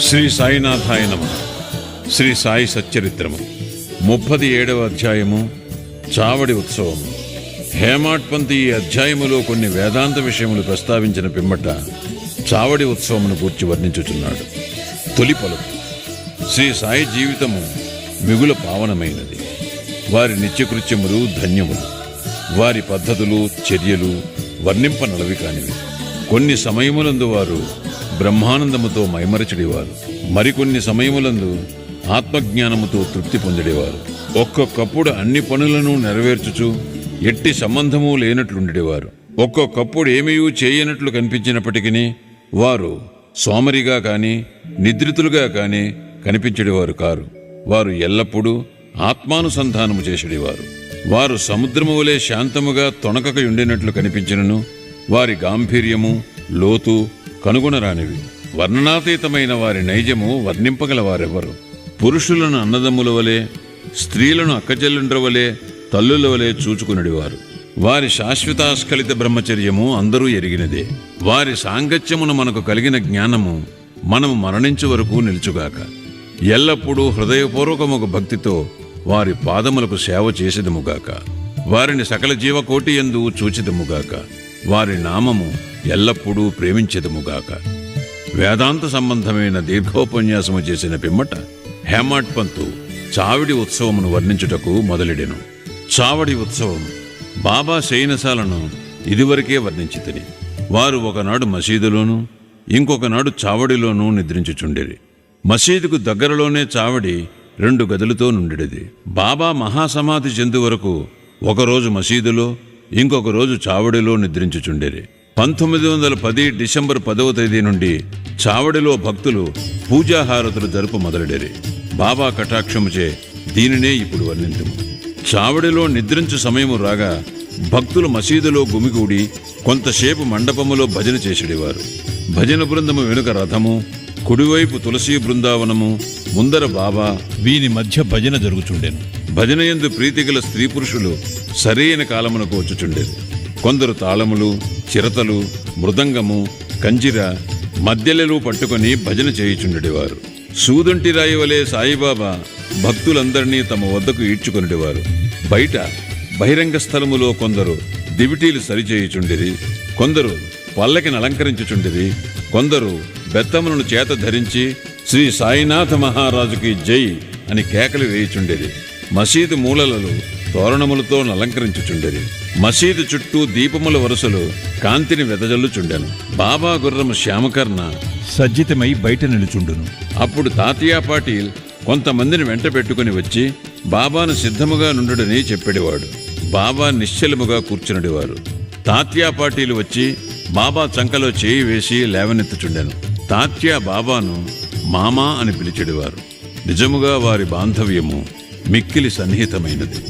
శ్రీ సాయినాథాయ నమః. శ్రీ సాయి సచ్చరిత్రము 37వ అధ్యాయము చావడి ఉత్సవము. హేమాడ్పంత్ ఈ అధ్యాయములో కొన్ని వేదాంత విషయములు ప్రస్తావించిన పిమ్మట చావడి ఉత్సవమును గూర్చి వర్ణించుచున్నాడు. తొలి పలుకు: శ్రీ సాయి జీవితము మిగుల పావనమైనది. వారి నిత్యకృత్యములు ధన్యములు. వారి పద్ధతులు చర్యలు వర్ణింపనలవి కానివి. కొన్ని సమయములందు వారు బ్రహ్మానందముతో మైమరచడివారు. మరికొన్ని సమయములందు ఆత్మజ్ఞానముతో తృప్తి పొందిడేవారు. ఒక్కొక్కప్పుడు అన్ని పనులను నెరవేర్చుచు ఎట్టి సంబంధము లేనట్లుండేవారు. ఒక్కొక్కప్పుడు ఏమీయూ చేయనట్లు కనిపించినప్పటికీ వారు సోమరిగా కాని నిద్రితులుగా కాని కనిపించేవారు కారు. వారు ఎల్లప్పుడూ ఆత్మానుసంధానము చేసేవారు. వారు సముద్రము వలె శాంతముగా తొణకకయుండినట్లు కనిపించినను వారి గాంభీర్యము లోతు కనుగొనరానివి. వర్ణనాతీతమైన వారి నైజము వర్ణింపగలవారెవరు? పురుషులను అన్నదమ్ముల వలె, స్త్రీలను అక్కచెల్లుండ్ర వలె, తల్లుల వలె చూచుకునేవారు. వారి శాశ్వతాస్ఖలిత బ్రహ్మచర్యము అందరూ ఎరిగినదే. వారి సాంగత్యమును మనకు కలిగిన జ్ఞానము మనము మరణించు వరకు నిలుచుగాక. ఎల్లప్పుడూ హృదయపూర్వకముగ భక్తితో వారి పాదములకు సేవ చేసేదముగాక. వారిని సకల జీవకోటి యందు చూచిదముగాక. వారి నామము ఎల్లప్పుడూ ప్రేమించెదముగాక. వేదాంత సంబంధమైన దీర్ఘోపన్యాసము చేసిన పిమ్మట హేమాడ్పంతు చావడి ఉత్సవమును వర్ణించుటకు మొదలెడెను. చావడి ఉత్సవం బాబా శయనశాలను ఇదివరకే వర్ణించితిని. వారు ఒకనాడు మసీదులోనూ ఇంకొకనాడు చావడిలోనూ నిద్రించుచుండేది. మసీదుకు దగ్గరలోనే చావడి 2 గదులతో నుండిది. బాబా మహాసమాధి చెందు వరకు ఒకరోజు మసీదులో ఇంకొక రోజు చావడిలో నిద్రించుచుండేది. 1910 డిసెంబర్ 10వ తేదీ నుండి చావడిలో భక్తులు పూజాహారతులు జరుపు మొదలెడేరి. బాబా కటాక్షముచే దీనినే ఇప్పుడు వర్ణింతుము. చావడిలో నిద్రించు సమయము రాగా భక్తులు మసీదులో గుమిగూడి కొంతసేపు మండపములో భజన చేసేవారు. భజన బృందము వెనుక రథము, కుడివైపు తులసీ బృందావనము, ముందర బాబా, వీని మధ్య భజన జరుగుచుండెను. భజనయందు ప్రీతిగల స్త్రీ పురుషులు సరైన కాలమునకు వచ్చుచుండేది. కొందరు తాళములు, చిరతలు, మృదంగము, కంజిర, మద్దెలలు పట్టుకొని భజన చేయుచుండేవారు. సూదంటి రాయి వలె సాయిబాబా భక్తులందరినీ తమ వద్దకు ఈడ్చుకొనిడేవారు. బయట బహిరంగ స్థలములో కొందరు దివిటీలు సరిచేయుచుండిరి, కొందరు పల్లకిని అలంకరించుచుండిరి, కొందరు బెత్తములను చేత ధరించి శ్రీ సాయినాథ మహారాజుకి జై అని కేకలు వేయుచుండేది. మసీదు మూలలలో తోరణములతో అలంకరించుచుండేది. మసీదు చుట్టూ దీపముల వరుసలు కాంతిని వెదజల్లుచుండెను. బాబా గుర్రము శ్యామకర్ణ సజ్జితమై బయట నిలుచుండును. అప్పుడు తాతియా పాటీల్ కొంతమందిని వెంట పెట్టుకుని వచ్చి బాబాను సిద్ధముగా నుండుడని చెప్పేవాడు. బాబా నిశ్చలముగా కూర్చునడివారు. తాత్యా పాటీలు వచ్చి బాబా చంకలో చేయి వేసి లేవనెత్తుచుండెను. తాత్యా బాబాను మామా అని పిలిచెడివారు. నిజముగా వారి బాంధవ్యము మిక్కిలి సన్నిహితమైనది.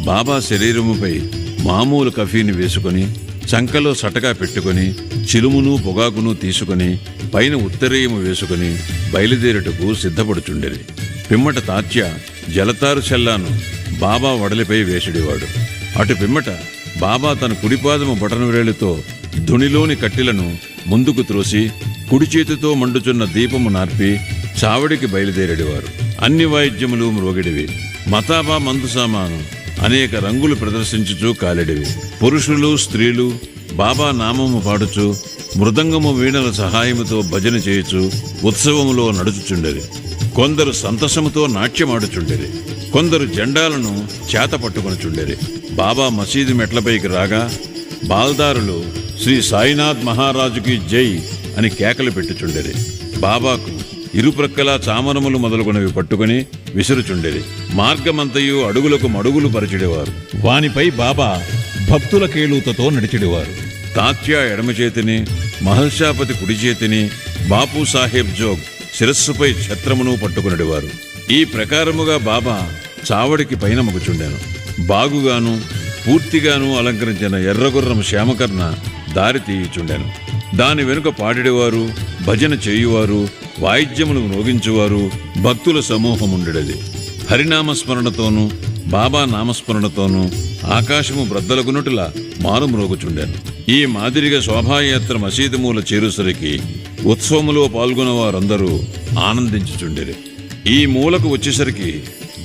బాబా శరీరముపై మామూలు కఫీని వేసుకొని చంకలో సటగా పెట్టుకొని చిలుమును పొగాకును తీసుకుని పైన ఉత్తరీయము వేసుకుని బయలుదేరుటకు సిద్ధపడుచుండేది. పిమ్మట తాత్య జలతారు చెల్లాను బాబా వడలిపై వేసిడివాడు. అటు పిమ్మట బాబా తన కుడిపాదము బొటనవేలుతో ధునిలోని కట్టెలను ముందుకు త్రోసి కుడి చేతితో మండుచున్న దీపము నార్పి చావడికి బయలుదేరేడివారు. అన్ని వాయిద్యములు మ్రోగిడివి. మతాబా మందు సామాను అనేక రంగులు ప్రదర్శించుచూ కాలిడివి. పురుషులు స్త్రీలు బాబా నామము పాడుచు మృదంగము వీణల సహాయముతో భజన చేయుచు ఉత్సవములో నడుచుచుండేది. కొందరు సంతసముతో నాట్యమాడుచుండేది. కొందరు జెండాలను చేత పట్టుకొనిచుండేది. బాబా మసీదు మెట్లపైకి రాగా బాల్దారులు శ్రీ సాయినాథ్ మహారాజుకి జై అని కేకలు పెట్టుచుండేది. బాబాకు ఇరుప్రక్కలా చామరములు మొదలుగునవి పట్టుకుని విసురుచుండేది. మార్గమంతయు అడుగులకు మడుగులు పరిచెడేవారు. వానిపై బాబా భక్తుల కేళూతతో నడిచెడేవారు. తాత్యా ఎడమ చేతిని, మహల్షాపతి కుడి చేతిని, బాపు సాహెబ్ జోగ్ శిరస్సుపై ఛత్రమును పట్టుకునేవారు. ఈ ప్రకారముగా బాబా చావడికి పైన మగుచుండెను. బాగుగాను పూర్తిగాను అలంకరించిన ఎర్రగుర్రం శ్యామకర్ణ దారి తీయుచుండెను. దాని వెనుక పాడేవారు, భజన చేయువారు, వాయిద్యములు మ్రోగించువారు భక్తుల సమూహముండెడది. హరినామస్మరణతోనూ బాబా నామస్మరణతోనూ ఆకాశము బ్రద్దలగునటులా మారుమ్రోగుచుండెను. ఈ మాదిరిగా శోభాయాత్ర మసీదు మూల చేరుసరికి ఉత్సవములో పాల్గొన్న వారందరూ ఆనందించుచుండిరి. ఈ మూలకు వచ్చేసరికి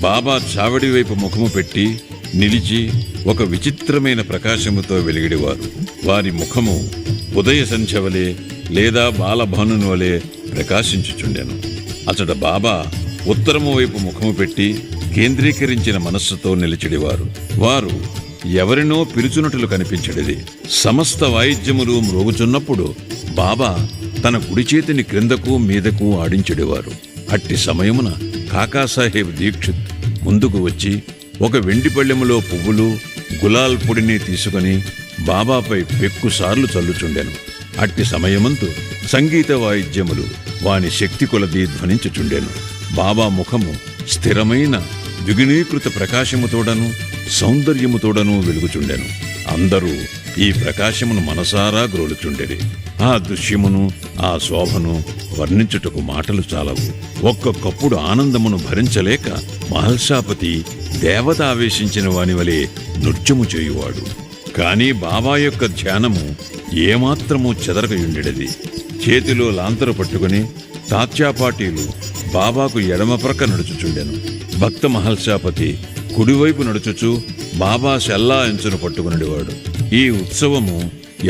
బాబా చావడి వైపు ముఖము పెట్టి నిలిచి ఒక విచిత్రమైన ప్రకాశముతో వెలిగిడివారు. వారి ముఖము ఉదయ సంధ్య వలె లేదా బాలభానుని వలె ప్రకాశించుచుండెను. అచట బాబా ఉత్తరము వైపు ముఖము పెట్టి కేంద్రీకరించిన మనస్సుతో నిలిచిడివారు. వారు ఎవరినో పిలుచునట్లు కనిపించడిది. సమస్త వాయిద్యములు మ్రోగుచున్నప్పుడు బాబా తన కుడి చేతిని క్రిందకు మీదకు ఆడించెడివారు. అట్టి సమయమున కాకాసాహెబ్ దీక్షిత్ ముందుకు వచ్చి ఒక వెండి పళ్ళెములో పువ్వులు గులాల్ పొడిని తీసుకుని బాబాపై పెక్కుసార్లు చల్లుచుండెను. అట్టి సమయమంతు సంగీత వాయిద్యములు వాని శక్తి కొలది ధ్వనించుచుండెను. బాబా ముఖము స్థిరమైన ద్విగుణీకృత ప్రకాశముతోడను సౌందర్యముతోడను వెలుగుచుండెను. అందరూ ఈ ప్రకాశమును మనసారా గ్రోలుచుండెరి. ఆ దృశ్యమును ఆ శోభను వర్ణించుటకు మాటలు చాలవు. ఒక్కొక్కప్పుడు ఆనందమును భరించలేక మహల్సాపతి దేవత ఆవేశించిన వాని వలె నృత్యము చేయువాడు. కాని బాబా యొక్క ధ్యానము ఏమాత్రమూ చెదరకయుండెడిది. చేతిలో లాంతరు పట్టుకుని తాత్యాపాటీలు బాబాకు ఎడమ ప్రక్క నడుచుచుండెను. భక్త మహల్సాపతి కుడివైపు నడుచుచు బాబా శల్లా ఎంచును పట్టుకునేవాడు. ఈ ఉత్సవము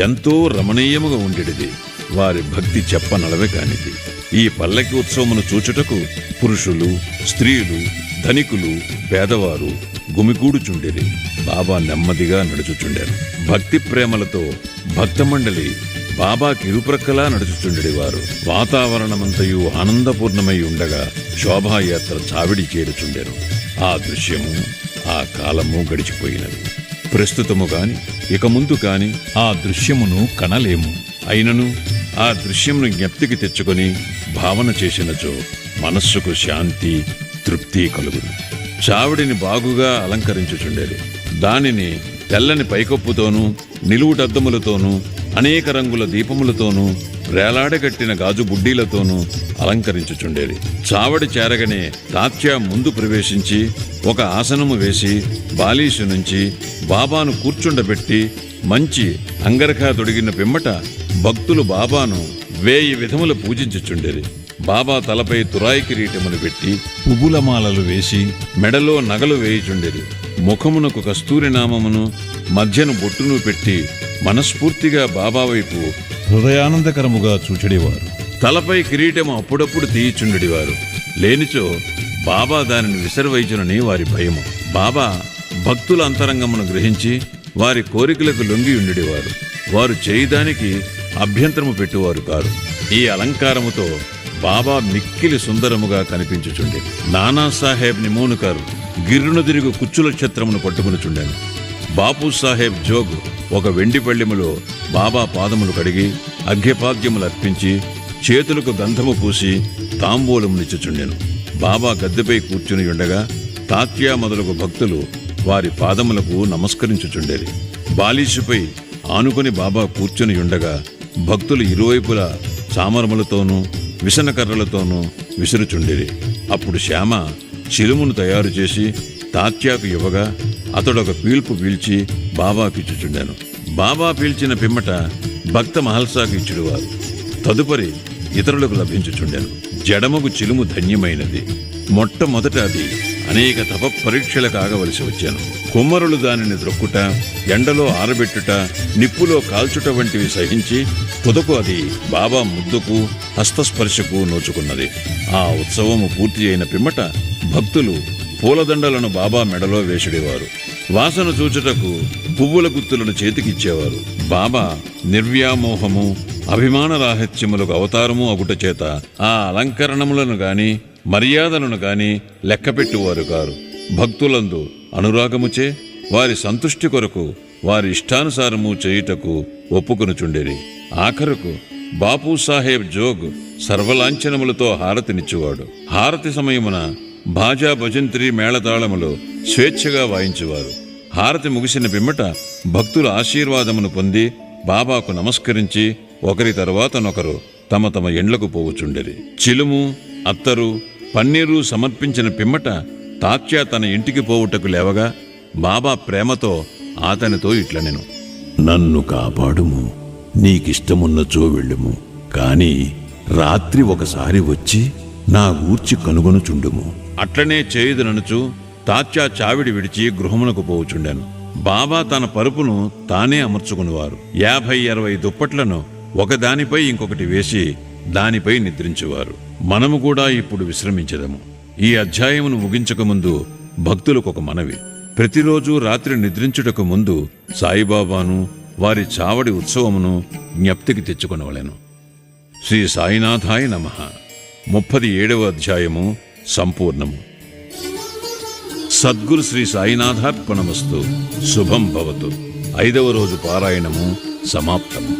ఎంతో రమణీయముగా ఉండేది. వారి భక్తి చెప్పనలవే కానిది. ఈ పల్లకి ఉత్సవమును చూచుటకు పురుషులు, స్త్రీలు, ధనికులు, పేదవారు గుమికూడుచుండిరి. బాబా నెమ్మదిగా నడుచుచుండెను. భక్తి ప్రేమలతో భక్తమండలి బాబాకి ఇరుప్రక్కలా నడుచుచుండెడివారు. వాతావరణమంతయు ఆనందపూర్ణమై ఉండగా శోభాయాత్ర చావిడి చేరుచుండెను. ఆ దృశ్యము ఆ కాలము గడిచిపోయినది. ప్రస్తుతము కాని ఇక ముందు కాని ఆ దృశ్యమును కనలేము. అయినను ఆ దృశ్యమును జ్ఞప్తికి తెచ్చుకొని భావన చేసినచో మనస్సుకు శాంతి, తృప్తి కలుగును. చావిడిని బాగుగా అలంకరించుచుండేది. దానిని తెల్లని పైకప్పుతోనూ నిలువుటద్దములతోనూ అనేక రంగుల దీపములతోనూ వేలాడగట్టిన గాజు బుడ్డీలతోనూ అలంకరించుచుండేది. చావడి చేరగనే తాత్యా ముందు ప్రవేశించి ఒక ఆసనము వేసి బాలీసు నుంచి బాబాను కూర్చుండబెట్టి మంచి అంగరఖా తొడిగిన పిమ్మట భక్తులు బాబాను 1000 విధముల పూజించుచుండేది. బాబా తలపై తురాయి కిరీటమును పెట్టి పువ్వులమాలలు వేసి మెడలో నగలు వేయుచుండేది. ముఖమునకు కస్తూరి నామమును మధ్యను బొట్టును పెట్టి మనస్ఫూర్తిగా బాబా వైపు హృదయానందకరముగా చూచెడివారు. తలపై కిరీటము అప్పుడప్పుడు తీయిచుండెడివారు. లేనిచో బాబా దానిని విసర్వైచునని వారి భయము. బాబా భక్తుల అంతరంగమును గ్రహించి వారి కోరికలకు లొంగి ఉండేవారు. వారు చేయదానికి అభ్యంతరము పెట్టువారు కారు. ఈ అలంకారముతో బాబా మిక్కిలి సుందరముగా కనిపించుచుండే. నానాసాహెబ్ నిమోనుకర్ గిర్రును తిరుగు కుచ్చుల ఛత్రమును పట్టుకునిచుండెను. బాపు సాహెబ్ జోగ్ ఒక వెండి పళ్ళెములో బాబా పాదములు కడిగి అర్ఘ్యపాద్యములు అర్పించి చేతులకు గంధము పూసి తాంబూలమునిచ్చుచుండెను. బాబా గద్దెపై కూర్చుని ఉండగా తాత్యా మొదలగు భక్తులు వారి పాదములకు నమస్కరించుచుండేది. బాలీసుపై ఆనుకొని బాబా కూర్చుని ఉండగా భక్తులు ఇరువైపులా చామరములతోనూ విసనకర్రలతోనూ విసురుచుండేది. అప్పుడు శ్యామ చిలుమును తయారు చేసి తాత్యాకు ఇవ్వగా అతడొక పీల్పు పీల్చి బాబాకిచ్చుచుండెను. బాబా పీల్చిన పిమ్మట భక్త మహల్సాకు ఇచ్చుడువారు. తదుపరి ఇతరులకు లభించుచుండెను. జడమగు చిలుము ధన్యమైనది. మొట్టమొదట అది అనేక తప పరీక్షలకు ఆగవలసి వచ్చాను. కుమ్మరులు దానిని ద్రొక్కుట, ఎండలో ఆరబెట్టుట, నిప్పులో కాల్చుట వంటివి సహించి తుదకు అది బాబా ముద్దుకు హస్తస్పర్శకు నోచుకున్నది. ఆ ఉత్సవము పూర్తి అయిన పిమ్మట భక్తులు పూలదండలను బాబా మెడలో వేసిడేవారు. వాసన చూచుటకు పువ్వుల గుత్తులను చేతికిచ్చేవారు. బాబా నిర్వ్యామోహము, అభిమాన రాహిత్యములకు అవతారము అగుట చేత ఆ అలంకరణములను గాని మర్యాదలను గాని లెక్కపెట్టువారు కారు. భక్తులందు అనురాగముచే వారి సంతృష్టి కొరకు వారి ఇష్టానుసారము చేయుటకు ఒప్పుకొనుచుండేరి. ఆఖరుకు బాపు సాహెబ్ జోగ్ సర్వలాంఛనములతో హారతినిచ్చువాడు. హారతి సమయమున భాజా భజంత్రి మేళతాళములు స్వేచ్ఛగా వాయించువారు. హారతి ముగిసిన పిమ్మట భక్తుల ఆశీర్వాదమును పొంది బాబాకు నమస్కరించి ఒకరి తర్వాతనొకరు తమ తమ ఎండ్లకు పోవుచుండెరి. చిలుము, అత్తరు, పన్నీరు సమర్పించిన పిమ్మట తాత్యా తన ఇంటికి పోవుటకు లేవగా బాబా ప్రేమతో అతనితో ఇట్లనెను: నన్ను కాపాడుము, నీకిష్టమున్నచో వెళ్ళుము, కాని రాత్రి ఒకసారి వచ్చి నా గూర్చి కనుగొనుచుండుము. అట్లనే చేయుదననుచు తాత్యా చావిడి విడిచి గృహమునకు పోవుచుండెను. బాబా తన పరుపును తానే అమర్చుకునివారు. 50-60 దుప్పట్లను ఒకదానిపై ఇంకొకటి వేసి దానిపై నిద్రించేవారు. మనము కూడా ఇప్పుడు విశ్రమించదము. ఈ అధ్యాయమును ముగించకముందు భక్తులకొక మనవి. ప్రతిరోజు రాత్రి నిద్రించుటకు ముందు సాయిబాబాను వారి చావడి ఉత్సవమును జ్ఞప్తికి తెచ్చుకొనవలెను. శ్రీ సాయినాథాయ నమః. 37వ అధ్యాయము సంపూర్ణము. సద్గురు శ్రీ సాయినాథార్పణమస్తు. శుభం భవతు. 5వ రోజు పారాయణము సమాప్తము.